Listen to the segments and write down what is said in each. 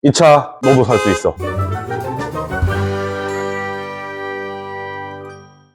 이 차 너도 살 수 있어.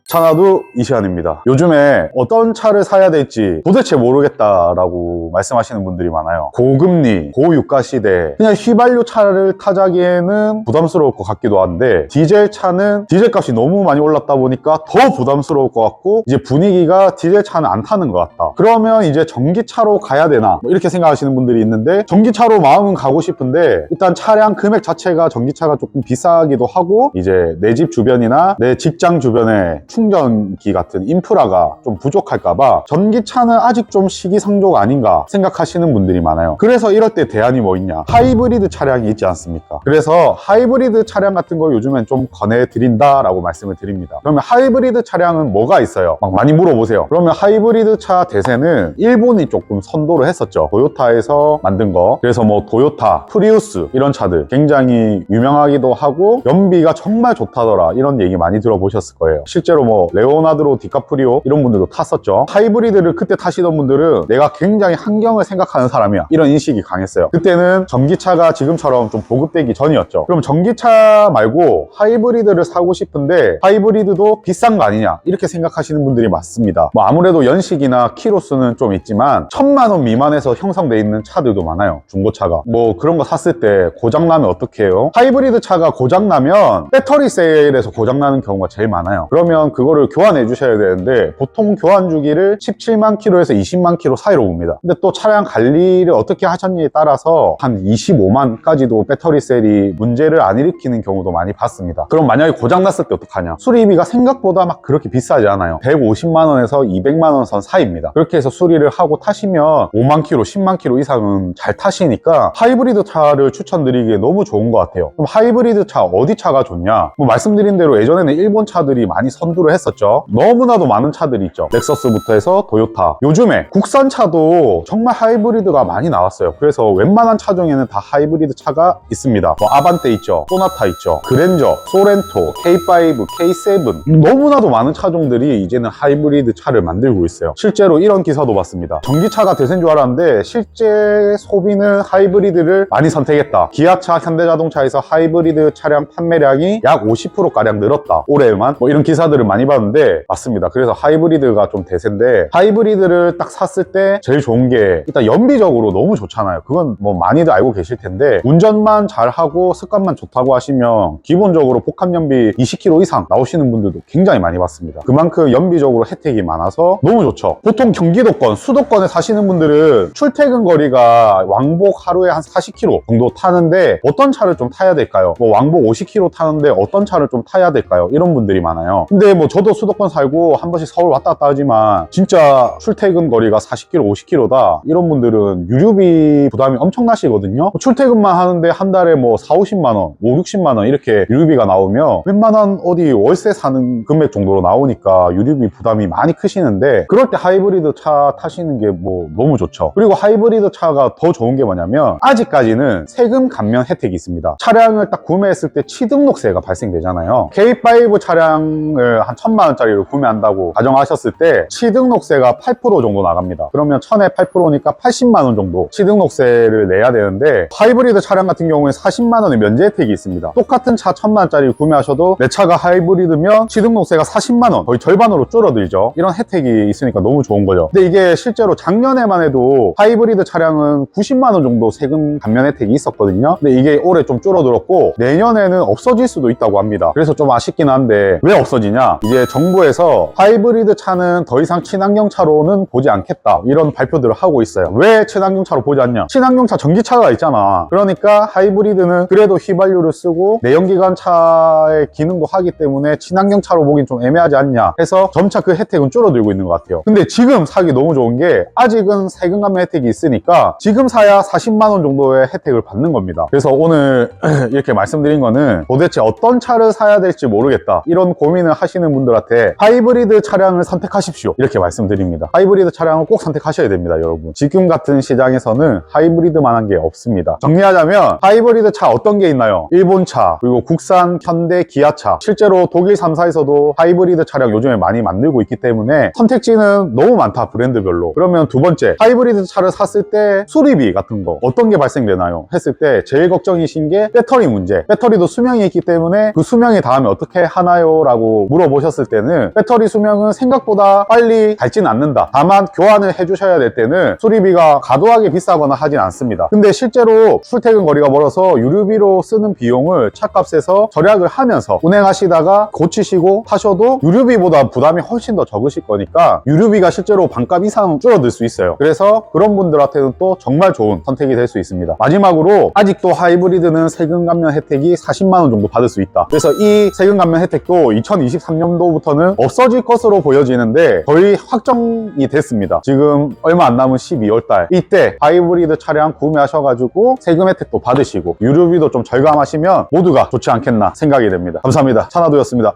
차나두 이시안입니다. 요즘에 어떤 차를 사야 될지 도대체 모르겠다라고 말씀하시는 분들이 많아요. 고금리, 고유가 시대, 그냥 휘발유 차를 타자기에는 부담스러울 것 같기도 한데 디젤 차는 디젤 값이 너무 많이 올랐다 보니까 더 부담스러울 것 같고 이제 분위기가 디젤 차는 안 타는 것 같다. 그러면 이제 전기차로 가야 되나? 이렇게 생각하시는 분들이 있는데 전기차로 마음은 가고 싶은데 일단 차량 금액 자체가 전기차가 조금 비싸기도 하고 이제 내 집 주변이나 내 직장 주변에 충전기 같은 인프라가 좀 부족할까봐 전기차는 아직 좀 시기상조가 아닌가 생각하시는 분들이 많아요. 그래서 이럴 때 대안이 뭐 있냐? 하이브리드 차량이 있지 않습니까? 그래서 하이브리드 차량 같은 거 요즘엔 좀 권해드린다라고 말씀을 드립니다. 그러면 하이브리드 차량은 뭐가 있어요? 막 많이 물어보세요. 그러면 하이브리드 차 대세는 일본이 조금 선도를 했었죠. 토요타에서 만든 거. 그래서 뭐 토요타, 프리우스 이런 차들 굉장히 유명하기도 하고 연비가 정말 좋다더라 이런 얘기 많이 들어보셨을 거예요. 실제로 뭐 레오나드로 디카프리오 이런 분들도 탔었죠. 하이브리드를 그때 타시던 분들은 내가 굉장히 환경을 생각하는 사람이야 이런 인식이 강했어요. 그때는 전기차가 지금처럼 좀 보급되기 전이었죠. 그럼 전기차 말고 하이브리드를 사고 싶은데 하이브리드도 비싼 거 아니냐 이렇게 생각하시는 분들이 많습니다. 뭐 아무래도 연식이나 키로수는 좀 있지만 1000만 원 미만에서 형성돼 있는 차들도 많아요. 중고차가. 뭐 그런 거 샀을 때 고장나면 어떻게 해요? 하이브리드 차가 고장나면 배터리 셀에서 고장나는 경우가 제일 많아요. 그러면 그거를 교환해 주셔야 되는데 보통 교환 주기를 17만 킬로에서 20만 킬로 사이로 봅니다. 근데 또 차량 관리를 어떻게 하셨느냐에 따라서 한 25만까지도 배터리 셀이 문제를 안 일으키는 경우도 많이 봤습니다. 그럼 만약에 고장났을 때 어떡하냐? 수리비가 생각보다 막 그렇게 비싸지 않아요. 150만 원에서 200만 원 선 사이입니다. 그렇게 해서 수리를 하고 타시면 5만 킬로, 10만 킬로 이상은 잘 타시니까 하이브리드 차를 추천드리기에 너무 좋은 것 같아요. 그럼 하이브리드 차 어디 차가 좋냐? 뭐 말씀드린 대로 예전에는 일본 차들이 많이 선두를 했었죠. 너무나도 많은 차들이 있죠. 렉서스부터 해서 토요타. 요즘에 국산 차도 정말 하이브리드가 많이 나왔어요. 그래서 웬만한 차종에는 다 하이브리드 차가 있습니다. 뭐 아반떼 있죠. 소나타 있죠. 그랜저, 소렌토, K5, K7 너무나도 많은 차종들이 이제는 하이브리드 차를 만들고 있어요. 실제로 이런 기사도 봤습니다. 전기차가 대세인 줄 알았는데 실제 소비는 하이브리드를 많이 선택했다. 기아차, 현대자동차에서 하이브리드 차량 판매량이 약 50%가량 늘었다. 올해만. 뭐 이런 기사들을 많이 봤는데 맞습니다. 그래서 하이브리드가 좀 대세인데 하이브리드를 딱 샀을 때 제일 좋은 게 일단 연비적으로 너무 좋잖아요. 그건 뭐 많이들 알고 계실 텐데 운전만 잘하고 습관만 좋다고 하시면 기본적으로 복합연비 20km 이상 나오시는 분들도 굉장히 많이 봤습니다. 그만큼 연비적으로 혜택이 많아서 너무 좋죠. 보통 경기도권, 수도권에 사시는 분들은 출퇴근 거리가 왕복 하루에 한 40km 정도 타는데 어떤 차를 좀 타야 될까요? 뭐 왕복 50km 타는데 어떤 차를 좀 타야 될까요? 이런 분들이 많아요. 근데 뭐 저도 수도권 살고 한 번씩 서울 왔다 갔다 하지만 진짜 출퇴근 거리가 40km, 50km다 이런 분들은 유류비 부담이 엄청나시거든요. 출퇴근만 하는데 한 달에 뭐 4, 50만 원, 5, 60만 원 이렇게 유류비가 나오면 웬만한 어디 월세 사는 금액 정도로 나오니까 유류비 부담이 많이 크시는데 그럴 때 하이브리드 차 타시는 게 뭐 너무 좋죠. 그리고 하이브리드 차가 더 좋은 게 뭐냐면 아직까지는 세금 감면 혜택이 있습니다. 차량을 딱 구매했을 때 취등록세가 발생되잖아요. K5 차량을 한 1000만 원짜리로 구매한다고 가정하셨을 때 취등록세가 8% 정도 나갑니다. 그러면 1000에 8%니까 80만 원 정도 취등록세를 내야 되는데 하이브리드 차량 같은 경우에 40만 원의 면제 혜택이 있습니다. 똑같은 차 1000만 원짜리 구매하셔도 내 차가 하이브리드면 취등록세가 40만 원 거의 절반으로 줄어들죠. 이런 혜택이 있으니까 너무 좋은 거죠. 근데 이게 실제로 작년에만 해도 하이브리드 차량은 90만 원 정도 세금 감면 혜택이 있었거든요. 근데 이게 올해 좀 줄어들었고 내년에는 없어질 수도 있다고 합니다. 그래서 좀 아쉽긴 한데 왜 없어지냐? 이제 정부에서 하이브리드 차는 더 이상 친환경 차로는 보지 않겠다 이런 발표들을 하고 있어요. 왜 친환경 차로 보지 않냐? 친환경차 전기차가 있잖아. 그러니까 하이브리드는 그래도 휘발유를 쓰고 내연기관 차의 기능도 하기 때문에 친환경 차로 보긴 좀 애매하지 않냐 해서 점차 그 혜택은 줄어들고 있는 것 같아요. 근데 지금 사기 너무 좋은 게 아직은 세금 감면 혜택이 있으니까 지금 사야 40만 원 정도의 혜택을 받는 겁니다. 그래서 오늘 이렇게 말씀드린 거는 도대체 어떤 차를 사야 될지 모르겠다 이런 고민을 하시는 분들한테 하이브리드 차량을 선택하십시오 이렇게 말씀드립니다. 하이브리드 차량을 꼭 선택하셔야 됩니다, 여러분. 지금 같은 시장에서는 하이브리드만한 게 없습니다. 정리하자면 하이브리드 차 어떤 게 있나요? 일본차, 그리고 국산, 현대, 기아차. 실제로 독일 3사에서도 하이브리드 차량 요즘에 많이 만들고 있기 때문에 선택지는 너무 많다, 브랜드별로. 그러면 두 번째, 하이브리드 차를 샀을 때 수리비 같은 거 어떤 게 발생되나요? 했을 때 제일 걱정이신 게 배터리 문제. 배터리도 수명이 있기 때문에 그 수명이 닿으면 어떻게 하나요? 라고 물어보셨을 때는 배터리 수명은 생각보다 빨리 닳진 않는다. 다만 교환을 해주셔야 될 때는 수리비가 과도하게 비싸거나 하진 않습니다. 근데 실제로 출퇴근 거리가 멀어서 유류비로 쓰는 비용을 차값에서 절약을 하면서 운행하시다가 고치시고 타셔도 유류비보다 부담이 훨씬 더 적으실 거니까 유류비가 실제로 반값 이상 줄어들 수 있어요. 그래서 그런 분들한테는 또 정말 좋은 선택이 될 수 있습니다. 마지막으로 아직도 하이브리드는 세금 감면 혜택이 40만 원 정도 받을 수 있다. 그래서 이 세금 감면 혜택도 2023년도부터는 없어질 것으로 보여지는데 거의 확정이 됐습니다. 지금 얼마 안 남은 12월 달 이때 하이브리드 차량 구매하셔가지고 세금 혜택도 받으시고 유류비도 좀 절감하시면 모두가 좋지 않겠나 생각이 됩니다. 감사합니다. 차나도였습니다.